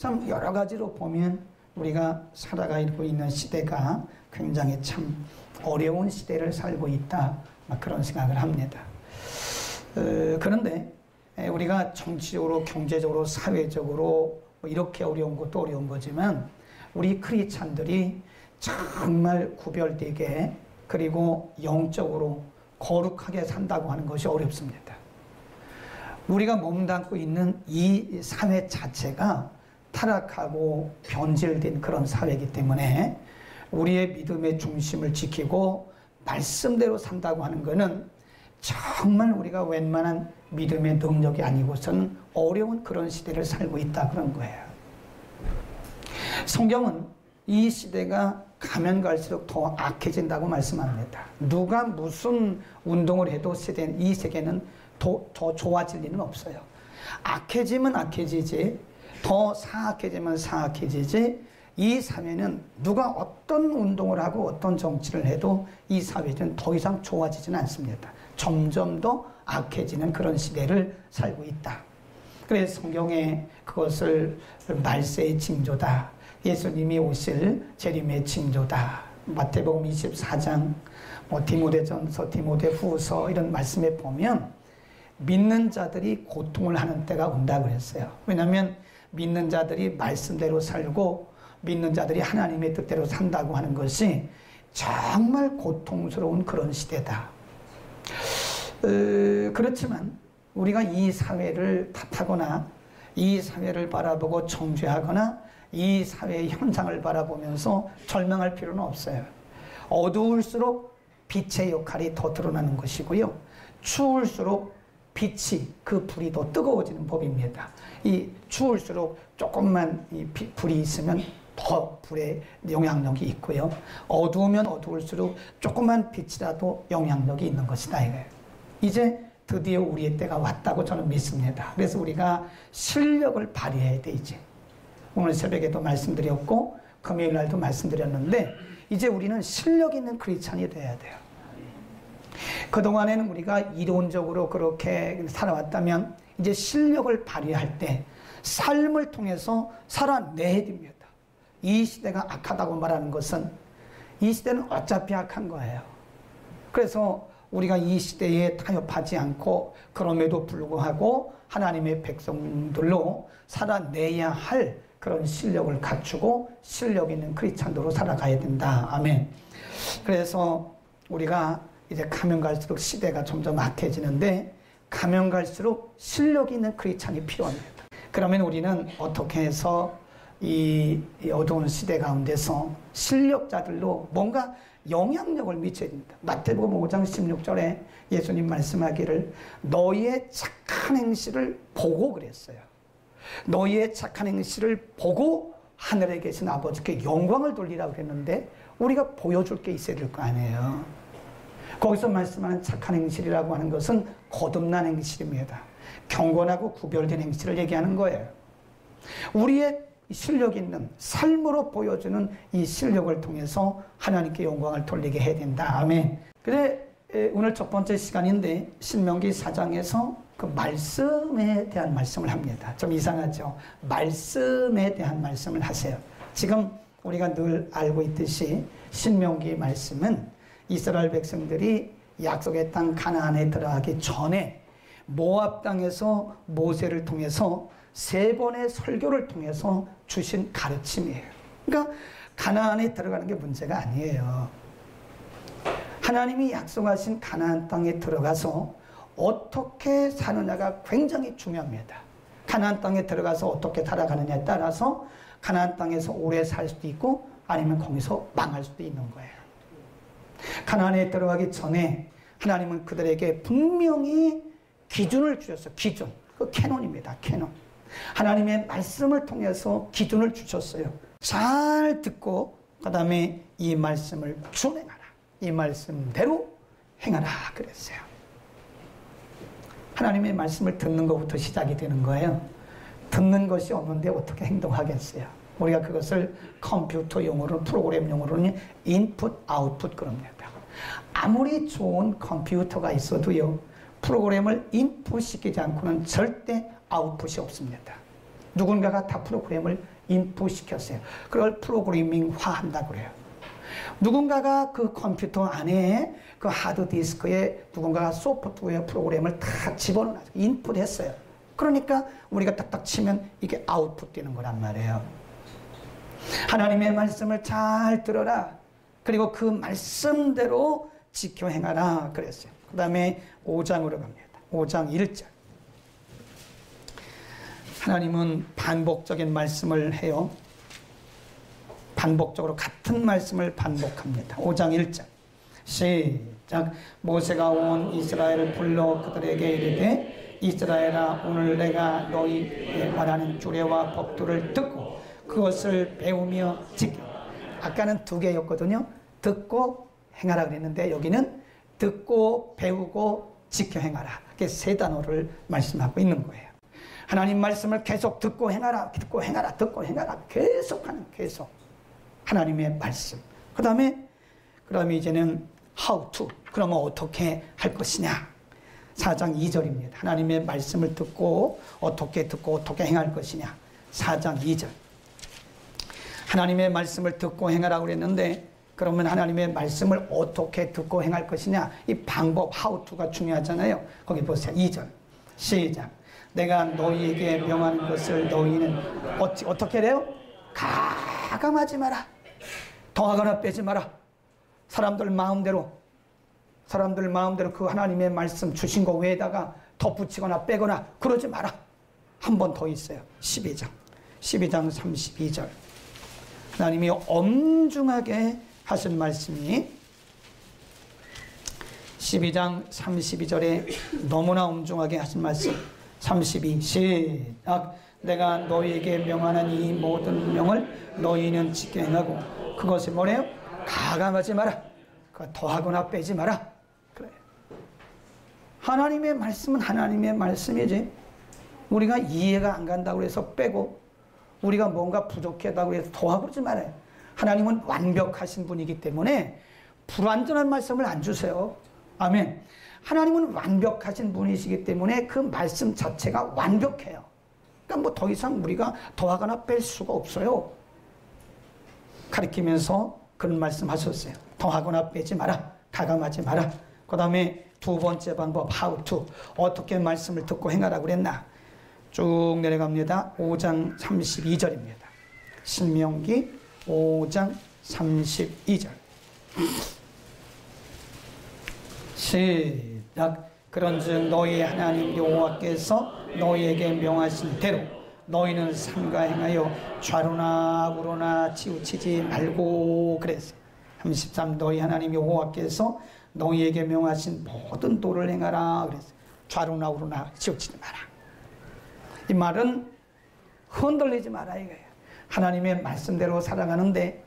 참 여러 가지로 보면 우리가 살아가고 있는 시대가 굉장히 참 어려운 시대를 살고 있다, 그런 생각을 합니다. 그런데 우리가 정치적으로, 경제적으로, 사회적으로 이렇게 어려운 것도 어려운 거지만 우리 크리스찬들이 정말 구별되게 그리고 영적으로 거룩하게 산다고 하는 것이 어렵습니다. 우리가 몸담고 있는 이 사회 자체가 타락하고 변질된 그런 사회이기 때문에 우리의 믿음의 중심을 지키고 말씀대로 산다고 하는 것은 정말 우리가 웬만한 믿음의 능력이 아니고서는 어려운 그런 시대를 살고 있다, 그런 거예요. 성경은 이 시대가 가면 갈수록 더 악해진다고 말씀합니다. 누가 무슨 운동을 해도 이 세계는 더 좋아질 리는 없어요. 악해지면 악해지지, 더 사악해지면 사악해지지, 이 사회는 누가 어떤 운동을 하고 어떤 정치를 해도 이 사회는 더 이상 좋아지지는 않습니다. 점점 더 악해지는 그런 시대를 살고 있다. 그래서 성경에 그것을 말세의 징조다, 예수님이 오실 재림의 징조다, 마태복음 24장, 디모데전서, 디모데후서 이런 말씀에 보면 믿는 자들이 고통을 하는 때가 온다 그랬어요. 왜냐하면 믿는 자들이 말씀대로 살고 믿는 자들이 하나님의 뜻대로 산다고 하는 것이 정말 고통스러운 그런 시대다. 그렇지만 우리가 이 사회를 탓하거나 이 사회를 바라보고 정죄하거나 이 사회의 현상을 바라보면서 절망할 필요는 없어요. 어두울수록 빛의 역할이 더 드러나는 것이고요, 추울수록 빛이, 그 불이 더 뜨거워지는 법입니다. 이 추울수록 조금만 이 불이 있으면 더 불의 영향력이 있고요, 어두우면 어두울수록 조금만 빛이라도 영향력이 있는 것이다 이거예요. 이제 드디어 우리의 때가 왔다고 저는 믿습니다. 그래서 우리가 실력을 발휘해야 돼. 이제 오늘 새벽에도 말씀드렸고 금요일 날도 말씀드렸는데 이제 우리는 실력 있는 크리스찬이 돼야 돼요. 그동안에는 우리가 이론적으로 그렇게 살아왔다면 이제 실력을 발휘할 때 삶을 통해서 살아내야 됩니다. 이 시대가 악하다고 말하는 것은 이 시대는 어차피 악한 거예요. 그래서 우리가 이 시대에 타협하지 않고 그럼에도 불구하고 하나님의 백성들로 살아내야 할 그런 실력을 갖추고 실력 있는 크리스찬으로 살아가야 된다. 아멘. 그래서 우리가 이제 가면 갈수록 시대가 점점 악해지는데 가면 갈수록 실력 있는 크리스찬이 필요합니다. 그러면 우리는 어떻게 해서 이 어두운 시대 가운데서 실력자들로 뭔가 영향력을 미쳐야 됩니다. 마태복음 5장 16절에 예수님 말씀하기를 너희의 착한 행실을 보고 그랬어요. 너희의 착한 행실을 보고 하늘에 계신 아버지께 영광을 돌리라고 그랬는데 우리가 보여줄 게 있어야 될 거 아니에요. 거기서 말씀하는 착한 행실이라고 하는 것은 거듭난 행실입니다. 경건하고 구별된 행실을 얘기하는 거예요. 우리의 실력 있는 삶으로 보여주는 이 실력을 통해서 하나님께 영광을 돌리게 해야 된다. 아멘. 그래 오늘 첫 번째 시간인데 신명기 4장에서 그 말씀에 대한 말씀을 합니다. 좀 이상하죠? 말씀에 대한 말씀을 하세요. 지금 우리가 늘 알고 있듯이 신명기 말씀은 이스라엘 백성들이 약속의 땅 가나안에 들어가기 전에 모압 땅에서 모세를 통해서 3번의 설교를 통해서 주신 가르침이에요. 그러니까 가나안에 들어가는 게 문제가 아니에요. 하나님이 약속하신 가나안 땅에 들어가서 어떻게 사느냐가 굉장히 중요합니다. 가나안 땅에 들어가서 어떻게 살아가느냐에 따라서 가나안 땅에서 오래 살 수도 있고 아니면 거기서 망할 수도 있는 거예요. 가나안에 들어가기 전에 하나님은 그들에게 분명히 기준을 주셨어요. 기준. 그 캐논입니다. 캐논. 하나님의 말씀을 통해서 기준을 주셨어요. 잘 듣고 그 다음에 이 말씀을 준행하라. 이 말씀대로 행하라 그랬어요. 하나님의 말씀을 듣는 것부터 시작이 되는 거예요. 듣는 것이 없는데 어떻게 행동하겠어요? 우리가 그것을 컴퓨터 용어로 프로그램 용어로는 인풋 아웃풋 그럽니다. 아무리 좋은 컴퓨터가 있어도요 프로그램을 인풋 시키지 않고는 절대 아웃풋이 없습니다. 누군가가 다 프로그램을 인풋시켰어요. 그걸 프로그래밍화 한다고 그래요. 누군가가 그 컴퓨터 안에 그 하드디스크에 누군가가 소프트웨어 프로그램을 다 집어넣어서 인풋했어요. 그러니까 우리가 딱딱 치면 이게 아웃풋 되는 거란 말이에요. 하나님의 말씀을 잘 들어라. 그리고 그 말씀대로 지켜 행하라 그랬어요. 그 다음에 5장으로 갑니다. 5장 1절. 하나님은 반복적인 말씀을 해요. 반복적으로 같은 말씀을 반복합니다. 5장 1절 시작. 모세가 온 이스라엘을 불러 그들에게 이르되 이스라엘아 오늘 내가 너희에게 말하는 규례와 법도를 듣고 그것을 배우며 지켜. 아까는 두 개였거든요. 듣고 행하라 그랬는데 여기는 듣고 배우고 지켜 행하라. 이렇게 세 단어를 말씀하고 있는 거예요. 하나님 말씀을 계속 듣고 행하라, 듣고 행하라, 듣고 행하라. 계속 하나님의 말씀. 그 다음에 이제는 how to. 그러면 어떻게 할 것이냐. 4장 2절입니다. 하나님의 말씀을 듣고 어떻게 행할 것이냐. 4장 2절. 하나님의 말씀을 듣고 행하라고 그랬는데 그러면 하나님의 말씀을 어떻게 듣고 행할 것이냐. 이 방법 how to가 중요하잖아요. 거기 보세요. 2절 시작. 내가 너희에게 명하는 것을 너희는 어떻게 해요? 가감하지 마라. 더하거나 빼지 마라. 사람들 마음대로 그 하나님의 말씀 주신 거 외에다가 덧붙이거나 빼거나 그러지 마라. 한 번 더 있어요. 12장 32절. 하나님이 엄중하게 하신 말씀이 12장 32절에 너무나 엄중하게 하신 말씀 32 시작. 내가 너희에게 명하는 이 모든 명을 너희는 지켜 행하고 그것이 뭐래요? 가감하지 마라. 더하거나 빼지 마라. 그래. 하나님의 말씀은 하나님의 말씀이지. 우리가 이해가 안 간다고 해서 빼고 우리가 뭔가 부족하다고 해서 더하고 그러지 말아요. 하나님은 완벽하신 분이기 때문에 불완전한 말씀을 안 주세요. 아멘. 하나님은 완벽하신 분이시기 때문에 그 말씀 자체가 완벽해요. 그러니까 뭐 더 이상 우리가 더하거나 뺄 수가 없어요. 가르치면서 그런 말씀 하셨어요. 더하거나 빼지 마라. 가감하지 마라. 그 다음에 두 번째 방법 how to. 어떻게 말씀을 듣고 행하라고 그랬나. 쭉 내려갑니다. 5장 32절입니다. 신명기 5장 32절 시작. 그런즉 너희 하나님 여호와께서 너희에게 명하신 대로 너희는 삼가 행하여 좌로나 우로나 치우치지 말고 그랬어요. 33 너희 하나님 여호와께서 너희에게 명하신 모든 도를 행하라 그랬어요. 좌로나 우로나 치우치지 마라. 이 말은 흔들리지 마라 이거예요. 하나님의 말씀대로 살아가는데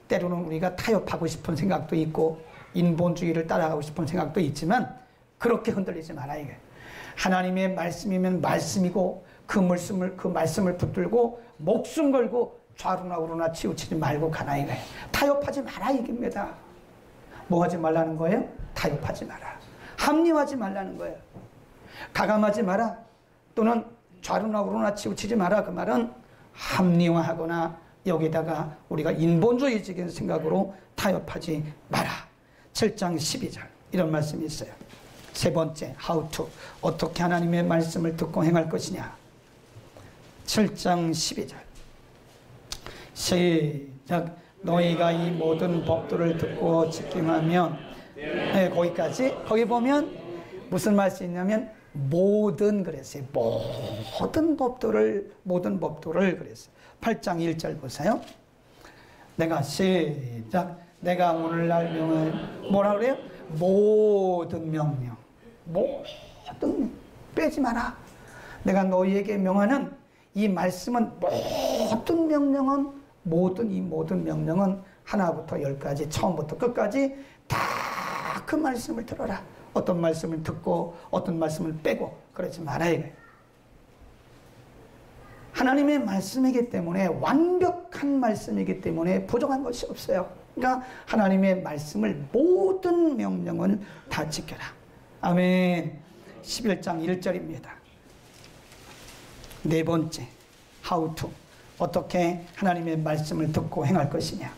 때로는 우리가 타협하고 싶은 생각도 있고 인본주의를 따라가고 싶은 생각도 있지만 그렇게 흔들리지 마라 이거예요. 하나님의 말씀이면 말씀이고 그 말씀을 붙들고 목숨 걸고 좌로나 우로나 치우치지 말고 가라 이거예요. 타협하지 마라 이깁니다. 뭐 하지 말라는 거예요? 타협하지 마라. 합리화하지 말라는 거예요. 가감하지 마라. 또는 좌로나 우로나 치우치지 마라. 그 말은 합리화하거나 여기다가 우리가 인본주의적인 생각으로 타협하지 마라. 7장 12절 이런 말씀이 있어요. 세 번째 how to. 어떻게 하나님의 말씀을 듣고 행할 것이냐. 7장 12절 시작. 너희가 이 모든 법도를 듣고 지킴하면 네, 거기까지. 거기 보면 무슨 말씀이냐면 모든 그랬어요. 모든 법도를 그랬어요. 8장 1절 보세요. 내가 시작. 내가 오늘날 명을 뭐라 그래요? 모든 명령. 모든 빼지 마라. 내가 너희에게 명하는 이 말씀은 모든 명령은 하나부터 열까지 처음부터 끝까지 다 그 말씀을 들어라. 어떤 말씀을 듣고 어떤 말씀을 빼고 그러지 마라 이거예요. 하나님의 말씀이기 때문에 완벽한 말씀이기 때문에 부족한 것이 없어요. 그러니까 하나님의 말씀을 모든 명령을 다 지켜라. 아멘. 11장 1절입니다. 네 번째 how to, 어떻게 하나님의 말씀을 듣고 행할 것이냐.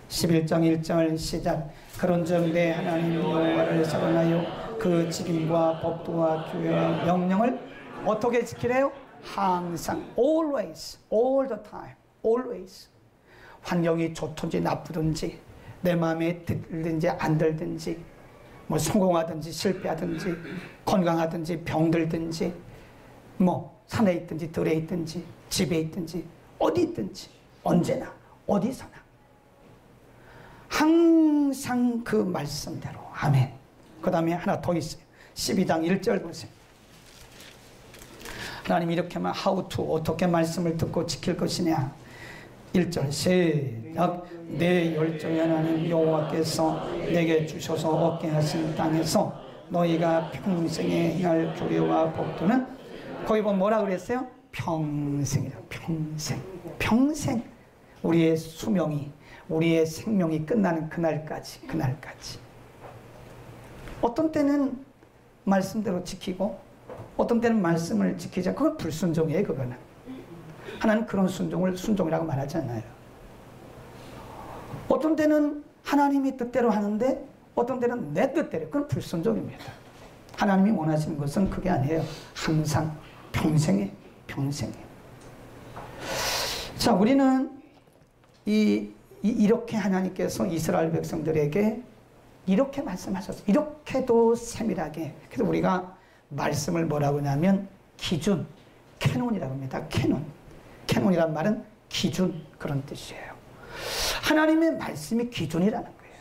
11장 1절 시작. 그런즉 내 하나님 여호와를 사랑하여 그 직임과 법도와 규례와 명령을 어떻게 지키래요? 항상, always, all the time, always. 환경이 좋든지 나쁘든지, 내 마음에 들든지 안 들든지, 뭐 성공하든지 실패하든지, 건강하든지 병들든지, 뭐 산에 있든지 들에 있든지 집에 있든지 어디 있든지 언제나 어디서나 항상 그 말씀대로. 아멘. 그 다음에 하나 더 있어요. 12장 1절 보세요. 하나님 이렇게만 how to, 어떻게 말씀을 듣고 지킬 것이냐. 1절 시작. 내 열정의 하나님 여호와께서 내게 주셔서 얻게 하신 땅에서 너희가 평생에 행할 규례와 법도는, 거기 보면 뭐라 그랬어요? 평생이다. 평생. 평생. 우리의 수명이, 우리의 생명이 끝나는 그날까지. 어떤 때는 말씀대로 지키고 어떤 때는 말씀을 지키지 않고, 그건 불순종이에요. 그거는 하나는 그런 순종을 순종이라고 말하지 않아요. 어떤 때는 하나님이 뜻대로 하는데 어떤 때는 내 뜻대로, 그건 불순종입니다. 하나님이 원하시는 것은 그게 아니에요. 항상 평생에. 자, 우리는 이렇게 하나님께서 이스라엘 백성들에게 이렇게 말씀하셨어요. 이렇게도 세밀하게. 그래서 우리가 말씀을 뭐라고 하냐면 기준, 캐논이라고 합니다. 캐논이란 말은 기준, 그런 뜻이에요. 하나님의 말씀이 기준이라는 거예요.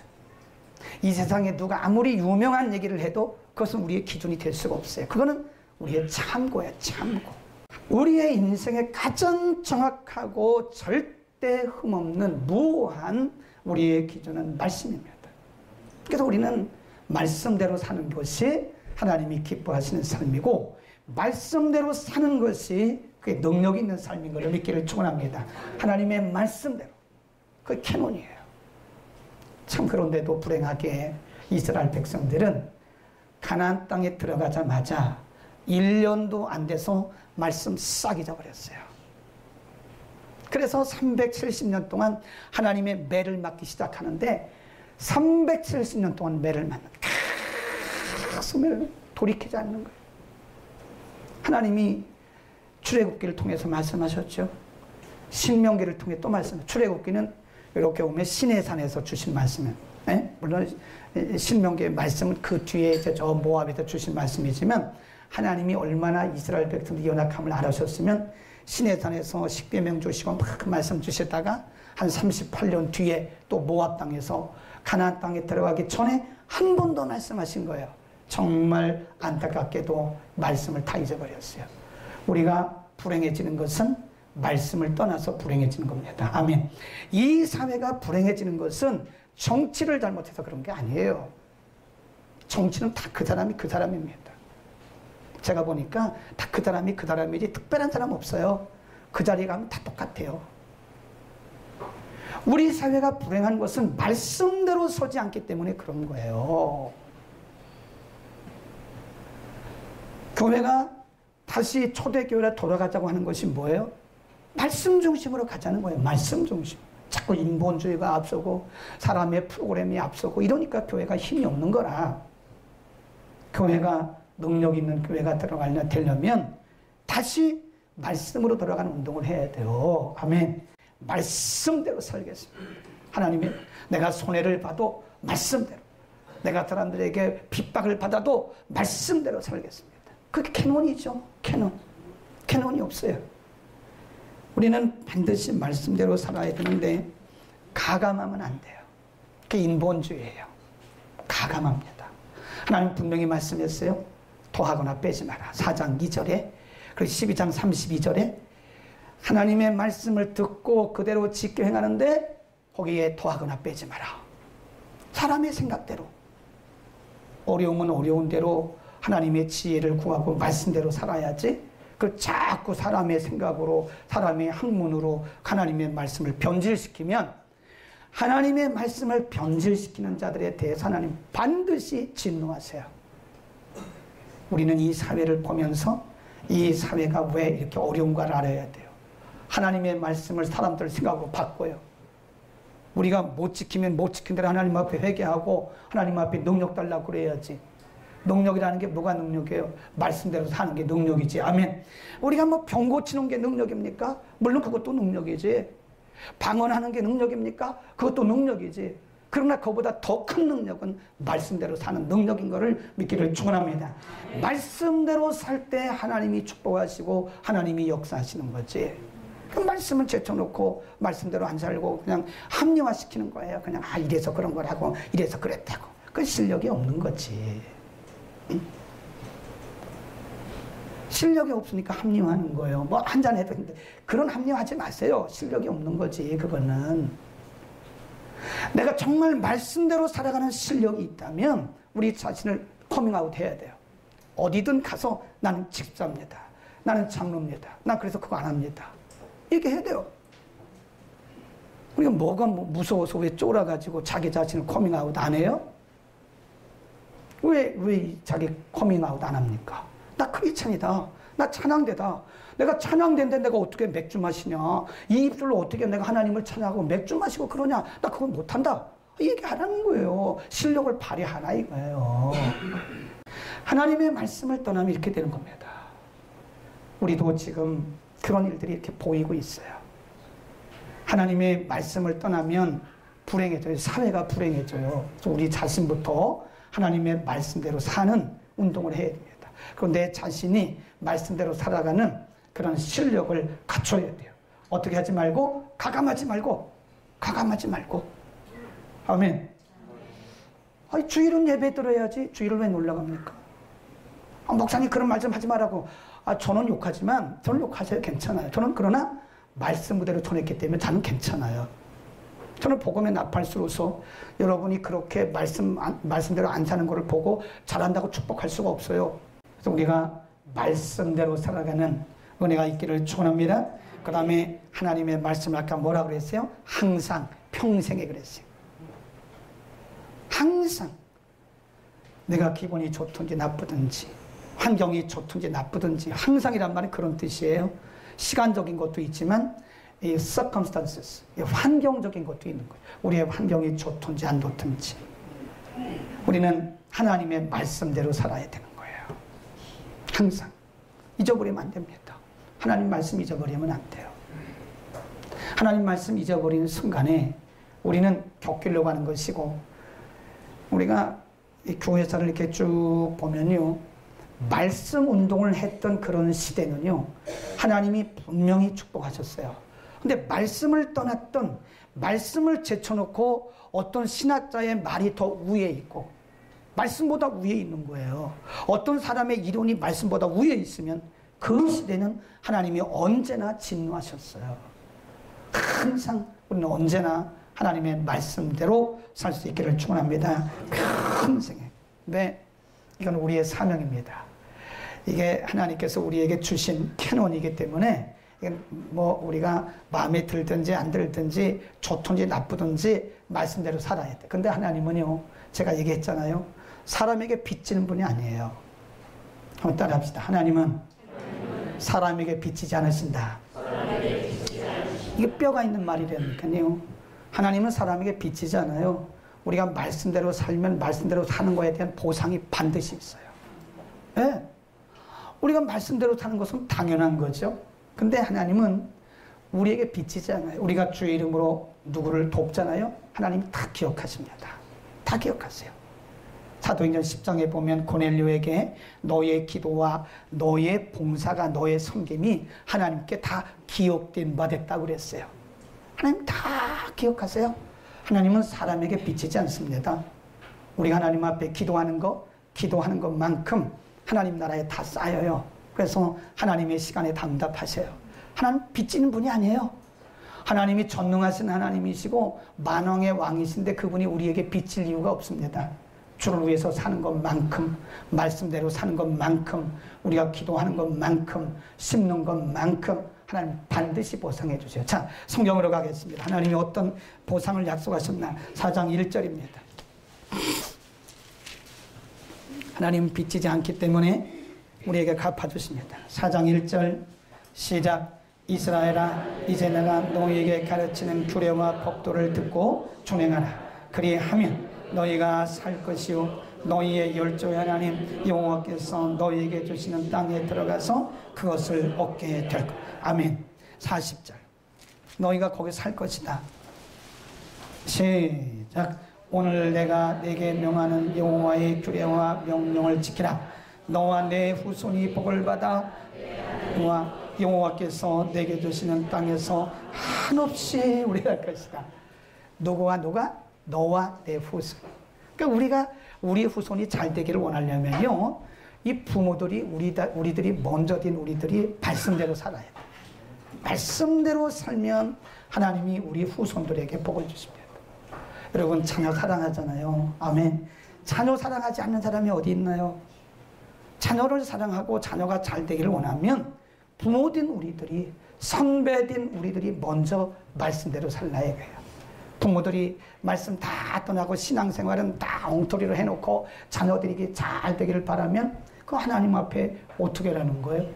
이 세상에 누가 아무리 유명한 얘기를 해도 그것은 우리의 기준이 될 수가 없어요. 그거는 우리의 참고예요. 참고. 우리의 인생에 가장 정확하고 절대 흠없는 무한 우리의 기준은 말씀입니다. 그래서 우리는 말씀대로 사는 것이 하나님이 기뻐하시는 삶이고, 말씀대로 사는 것이 그게 능력 있는 삶인 것을 믿기를 축원합니다. 하나님의 말씀대로. 그게 캐논이에요. 참, 그런데도 불행하게 이스라엘 백성들은 가나안 땅에 들어가자마자 1년도 안 돼서 말씀 싹 잊어버렸어요. 그래서 370년 동안 하나님의 매를 맞기 시작하는데 370년 동안 매를 맞는, 계속 매를 돌이키지 않는 거예요. 하나님이 출애굽기를 통해서 말씀하셨죠. 신명기를 통해 또 말씀하셨죠. 출애굽기는 이렇게 보면 시내산에서 주신 말씀이에요. 네? 물론 신명기의 말씀은 그 뒤에 이제 저 모압에서 주신 말씀이지만, 하나님이 얼마나 이스라엘 백성들의 연약함을 알으셨으면 시내산에서 십계명 주시고 막 말씀 주시다가 한 38년 뒤에 또 모압 땅에서 가나안 땅에 들어가기 전에 한 번 더 말씀하신 거예요. 정말 안타깝게도 말씀을 다 잊어버렸어요. 우리가 불행해지는 것은 말씀을 떠나서 불행해지는 겁니다. 아멘. 이 사회가 불행해지는 것은 정치를 잘못해서 그런 게 아니에요. 정치는 다 그 사람입니다. 제가 보니까 다 그 사람이지 특별한 사람 없어요. 그 자리에 가면 다 똑같아요. 우리 사회가 불행한 것은 말씀대로 서지 않기 때문에 그런 거예요. 교회가 다시 초대교회로 돌아가자고 하는 것이 뭐예요? 말씀 중심으로 가자는 거예요. 말씀 중심. 자꾸 인본주의가 앞서고 사람의 프로그램이 앞서고 이러니까 교회가 힘이 없는 거라. 교회가 능력 있는 교회가 되려면 다시 말씀으로 돌아가는 운동을 해야 돼요. 아멘. 말씀대로 살겠습니다. 하나님이 내가 손해를 봐도 말씀대로, 내가 사람들에게 핍박을 받아도 말씀대로 살겠습니다. 그게 캐논이죠. 캐논이 없어요. 우리는 반드시 말씀대로 살아야 되는데 가감하면 안 돼요. 그게 인본주의예요. 가감합니다. 하나님 분명히 말씀했어요. 토하거나 빼지 마라. 4장 2절에 그리고 12장 32절에 하나님의 말씀을 듣고 그대로 지켜 행하는데 거기에 토하거나 빼지 마라. 사람의 생각대로, 어려움은 어려운 대로 하나님의 지혜를 구하고 말씀대로 살아야지, 그 자꾸 사람의 생각으로 사람의 학문으로 하나님의 말씀을 변질시키면, 하나님의 말씀을 변질시키는 자들에 대해서 하나님 반드시 진노하세요. 우리는 이 사회를 보면서 이 사회가 왜 이렇게 어려운가를 알아야 돼요. 하나님의 말씀을 사람들 생각으로 바꿔요. 우리가 못 지키면 못 지킨 대로 하나님 앞에 회개하고 하나님 앞에 능력 달라고 그래야지. 능력이라는 게 뭐가 능력이에요? 말씀대로 사는 게 능력이지. 아멘. 우리가 뭐 병 고치는 게 능력입니까? 물론 그것도 능력이지. 방언하는 게 능력입니까? 그것도 능력이지. 그러나 그보다 더 큰 능력은 말씀대로 사는 능력인 것을 믿기를 축원합니다. 말씀대로 살 때 하나님이 축복하시고 하나님이 역사하시는 거지. 그 말씀을 제쳐놓고 말씀대로 안 살고 그냥 합리화시키는 거예요. 그냥 이래서 그런 거라고 이래서 그랬다고. 그 실력이 없는 거지. 응? 실력이 없으니까 합리화하는 거예요. 뭐 한잔 해도 근데 그런 합리화하지 마세요. 실력이 없는 거지. 그거는 내가 정말 말씀대로 살아가는 실력이 있다면 우리 자신을 커밍아웃 해야 돼요. 어디든 가서 나는 집사입니다. 나는 장로입니다. 난 그래서 그거 안 합니다. 얘기해야 돼요. 우리가 뭐가 무서워서 왜 쫄아가지고 자기 자신을 커밍아웃 안 해요? 왜 자기 커밍아웃 안 합니까? 나 크리스찬이다. 나 찬양대다. 내가 찬양대인데 내가 어떻게 맥주 마시냐? 이 입술로 어떻게 내가 하나님을 찬양하고 맥주 마시고 그러냐? 나 그건 못한다. 얘기하라는 거예요. 실력을 발휘하라 이거예요. 하나님의 말씀을 떠나면 이렇게 되는 겁니다. 우리도 지금 그런 일들이 이렇게 보이고 있어요. 하나님의 말씀을 떠나면 불행해져요. 사회가 불행해져요. 그래서 우리 자신부터 하나님의 말씀대로 사는 운동을 해야 됩니다. 그리고 내 자신이 말씀대로 살아가는 그런 실력을 갖춰야 돼요. 어떻게 하지 말고 가감하지 말고 아멘. 주일은 예배 들어야지. 주일을 왜 놀러 갑니까? 목사님 그런 말 좀 하지 말라고. 저는 욕하지만 저는 욕하세요. 괜찮아요. 저는 그러나 말씀 그대로 전했기 때문에 저는 괜찮아요. 저는 복음의 나팔수로서 여러분이 그렇게 말씀대로 안 사는 것을 보고 잘한다고 축복할 수가 없어요. 그래서 우리가 말씀대로 살아가는 은혜가 있기를 축원합니다. 그 다음에 하나님의 말씀을 아까 뭐라 그랬어요? 항상 평생에 그랬어요. 항상 내가 기분이 좋든지 나쁘든지 환경이 좋든지 나쁘든지 항상이란 말은 그런 뜻이에요. 시간적인 것도 있지만 이 circumstances, 이 환경적인 것도 있는 거예요. 우리의 환경이 좋든지 안 좋든지 우리는 하나님의 말씀대로 살아야 되는 거예요. 항상 잊어버리면 안 됩니다. 하나님 말씀 잊어버리면 안 돼요. 하나님 말씀 잊어버리는 순간에 우리는 격길로 가는 것이고, 우리가 이 교회사를 이렇게 쭉 보면요, 말씀 운동을 했던 그런 시대는요, 하나님이 분명히 축복하셨어요. 근데 말씀을 떠났던, 말씀을 제쳐놓고 어떤 신학자의 말이 더 위에 있고 말씀보다 위에 있는 거예요. 어떤 사람의 이론이 말씀보다 위에 있으면 그 시대는 하나님이 언제나 진노하셨어요. 항상 우리는 언제나 하나님의 말씀대로 살 수 있기를 축원합니다. 평생에. 네, 이건 우리의 사명입니다. 이게 하나님께서 우리에게 주신 캐논이기 때문에 이게 뭐 우리가 마음에 들든지 안 들든지 좋든지 나쁘든지 말씀대로 살아야 돼. 근데 하나님은요, 제가 얘기했잖아요, 사람에게 빚지는 분이 아니에요. 한번 따라합시다. 하나님은 사람에게 빚지지 않으신다. 이게 뼈가 있는 말이라니까요. 하나님은 사람에게 빚지지 않아요. 우리가 말씀대로 살면 말씀대로 사는 거에 대한 보상이 반드시 있어요. 네. 우리가 말씀대로 사는 것은 당연한 거죠. 근데 하나님은 우리에게 빚지지 않아요. 우리가 주의 이름으로 누구를 돕잖아요. 하나님이 다 기억하십니다. 다 기억하세요. 사도행전 10장에 보면 고넬료에게 너의 기도와 너의 봉사가, 너의 섬김이 하나님께 다 기억된 바 됐다고 그랬어요. 하나님 다 기억하세요. 하나님은 사람에게 빚지지 않습니다. 우리가 하나님 앞에 기도하는 것만큼 하나님 나라에 다 쌓여요. 그래서 하나님의 시간에 다 응답하세요. 하나님 빚지는 분이 아니에요. 하나님이 전능하신 하나님이시고 만왕의 왕이신데 그분이 우리에게 빚질 이유가 없습니다. 주를 위해서 사는 것만큼, 말씀대로 사는 것만큼, 우리가 기도하는 것만큼, 심는 것만큼 하나님 반드시 보상해 주세요. 자, 성경으로 가겠습니다. 하나님이 어떤 보상을 약속하셨나? 4장 1절입니다. 하나님은 빚지지 않기 때문에 우리에게 갚아주십니다. 4장 1절 시작. 이스라엘아, 이제 내가 너희에게 가르치는 규례와 법도를 듣고 준행하라. 그리하면 너희가 살 것이요 너희의 열조의 하나님 여호와께서 너희에게 주시는 땅에 들어가서 그것을 얻게 될 것. 아멘. 40절. 너희가 거기 살 것이다. 시작. 오늘 내가 네게 명하는 여호와의 규례와 명령을 지키라. 너와 내 후손이 복을 받아 여호와께서 내게 주시는 땅에서 한없이 우리가 할 것이다. 누구와 누가? 너와 내 후손. 그러니까 우리 후손이 잘 되기를 원하려면요, 이 부모들이 우리들이 먼저 된 우리들이 말씀대로 살아야 돼. 말씀대로 살면 하나님이 우리 후손들에게 복을 주십니다. 여러분, 자녀 사랑하잖아요. 아멘. 자녀 사랑하지 않는 사람이 어디 있나요? 자녀를 사랑하고 자녀가 잘 되기를 원하면 부모된 우리들이, 선배된 우리들이 먼저 말씀대로 살라야 해요. 부모들이 말씀 다 떠나고 신앙생활은 다 엉터리로 해놓고 자녀들이 잘 되기를 바라면 그 하나님 앞에 어떻게 하라는 거예요?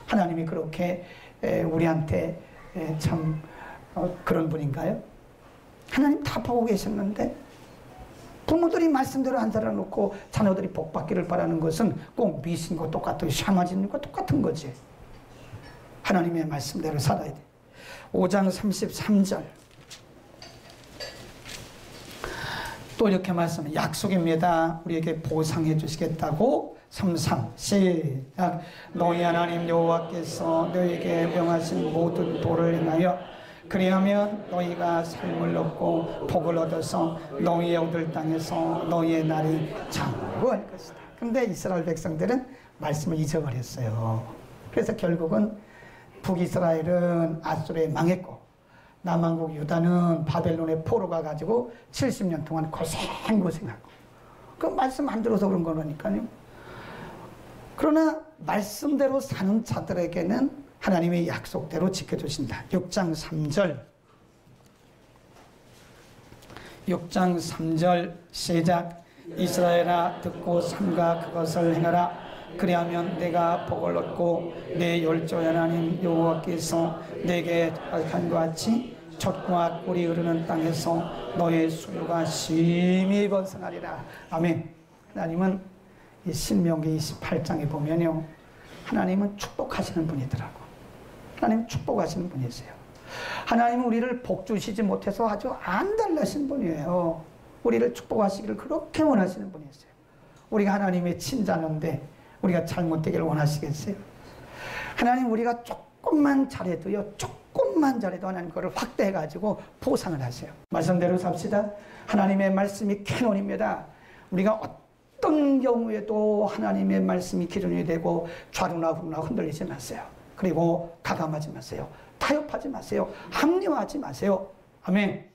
하나님이 그렇게 우리한테 참 그런 분인가요? 하나님 다 보고 계셨는데 부모들이 말씀대로 안 살아놓고 자녀들이 복 받기를 바라는 것은 꼭 미신과 똑같은 샤머진과 똑같은 거지. 하나님의 말씀대로 살아야 돼. 5장 33절. 또 이렇게 말씀해. 약속입니다. 우리에게 보상해 주시겠다고. 33 시작. 너희 하나님 여호와께서 너희에게 명하신 모든 도를 행하여 그리하면 너희가 삶을 얻고 복을 얻어서 너희의 얻을 땅에서 너희의 날이 장구할 것이다. 근데 이스라엘 백성들은 말씀을 잊어버렸어요. 그래서 결국은 북이스라엘은 아수르에 망했고 남한국 유다는 바벨론의 포로가 가지고 70년 동안 고생하고 그 말씀 안 들어서 그런 거라니까요. 그러나 말씀대로 사는 자들에게는 하나님의 약속대로 지켜주신다. 6장 3절 6장 3절 시작. 이스라엘아 듣고 삼가 그것을 행하라. 그리하면 내가 복을 얻고 내 열조의 하나님 여호와께서 내게 한 것 같이 젖과 꿀이 흐르는 땅에서 너의 수요가 심히 번성하리라. 아멘. 하나님은 이 신명기 28장에 보면요, 하나님은 축복하시는 분이더라고. 하나님 축복하시는 분이세요. 하나님은 우리를 복 주시지 못해서 아주 안달나신 분이에요. 우리를 축복하시기를 그렇게 원하시는 분이세요. 우리가 하나님의 친자인데 우리가 잘못되기를 원하시겠어요? 하나님 우리가 조금만 잘해도요, 조금만 잘해도 하나님 그걸 확대해가지고 보상을 하세요. 말씀대로 삽시다. 하나님의 말씀이 캐논입니다. 우리가 어떤 경우에도 하나님의 말씀이 기준이 되고 좌루나 우루나 흔들리지 마세요. 그리고 가감하지 마세요. 타협하지 마세요. 합리화하지 마세요. 아멘.